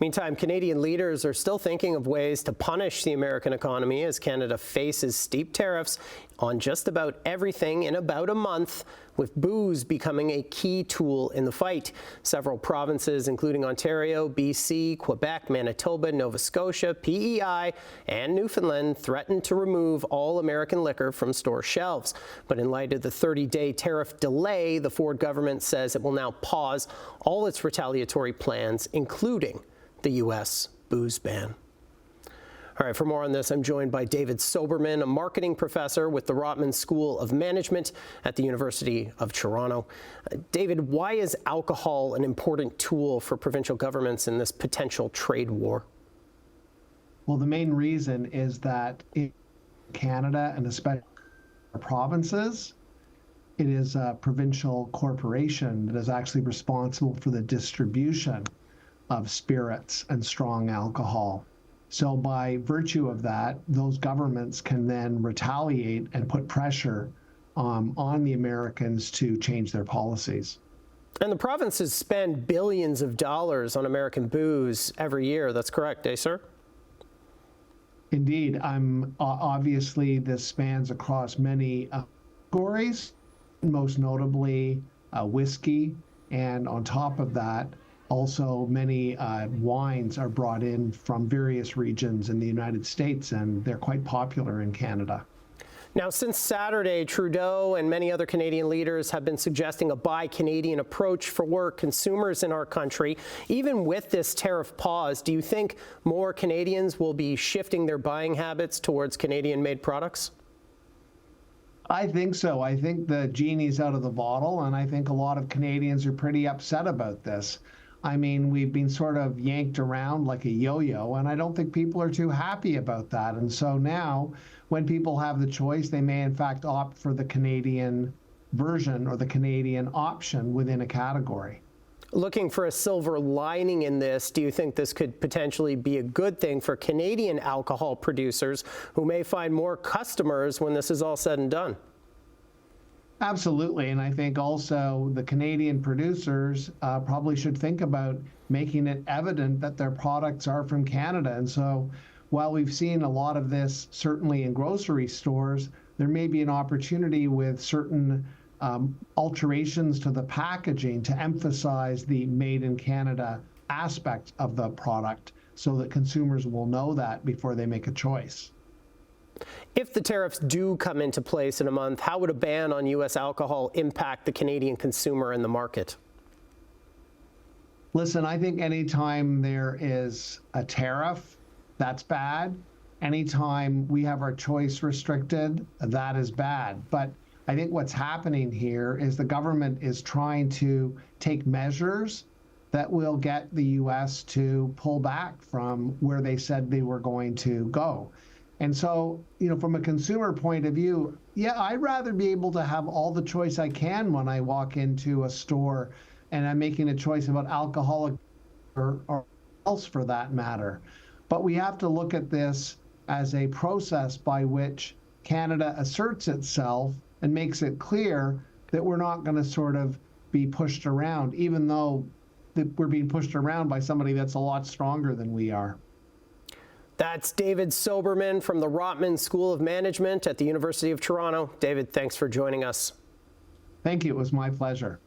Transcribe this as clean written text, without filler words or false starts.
Meantime, Canadian leaders are still thinking of ways to punish the American economy as Canada faces steep tariffs on just about everything in about a month, with booze becoming a key tool in the fight. Several provinces, including Ontario, BC, Quebec, Manitoba, Nova Scotia, PEI, and Newfoundland, threatened to remove all American liquor from store shelves. But in light of the 30-day tariff delay, the Ford government says it will now pause all its retaliatory plans, including the U.S. booze ban. All right, for more on this, I'm joined by David Soberman, a marketing professor with the Rotman School of Management at the University of Toronto. David, why is alcohol an important tool for provincial governments in this potential trade war? Well, the main reason is that in Canada, and especially provinces, it is a provincial corporation that is actually responsible for the distribution of spirits and strong alcohol. So by virtue of that, those governments can then retaliate and put pressure on the Americans to change their policies. And the provinces spend billions of dollars on American booze every year. That's correct, eh, sir? Indeed. Obviously, this spans across many categories, most notably whiskey. And on top of that, also, many wines are brought in from various regions in the United States, and they're quite popular in Canada. Now, since Saturday, Trudeau and many other Canadian leaders have been suggesting a buy Canadian approach for work consumers in our country. Even with this tariff pause, do you think more Canadians will be shifting their buying habits towards Canadian-made products? I think so. I think the genie's out of the bottle, and I think a lot of Canadians are pretty upset about this. I mean, we've been sort of yanked around like a yo-yo, and I don't think people are too happy about that. And so now, when people have the choice, they may in fact opt for the Canadian version or the Canadian option within a category. Looking for a silver lining in this, do you think this could potentially be a good thing for Canadian alcohol producers who may find more customers when this is all said and done? Absolutely, and I think also the Canadian producers probably should think about making it evident that their products are from Canada. And so while we've seen a lot of this certainly in grocery stores, there may be an opportunity with certain alterations to the packaging to emphasize the made in Canada aspect of the product so that consumers will know that before they make a choice. If the tariffs do come into place in a month, how would a ban on U.S. alcohol impact the Canadian consumer and the market? Listen, I think anytime there is a tariff, that's bad. Anytime we have our choice restricted, that is bad. But I think what's happening here is the government is trying to take measures that will get the U.S. to pull back from where they said they were going to go. And so, from a consumer point of view, yeah, I'd rather be able to have all the choice I can when I walk into a store and I'm making a choice about alcoholic or else for that matter. But we have to look at this as a process by which Canada asserts itself and makes it clear that we're not going to sort of be pushed around, even though we're being pushed around by somebody that's a lot stronger than we are. That's David Soberman from the Rotman School of Management at the University of Toronto. David, thanks for joining us. Thank you. It was my pleasure.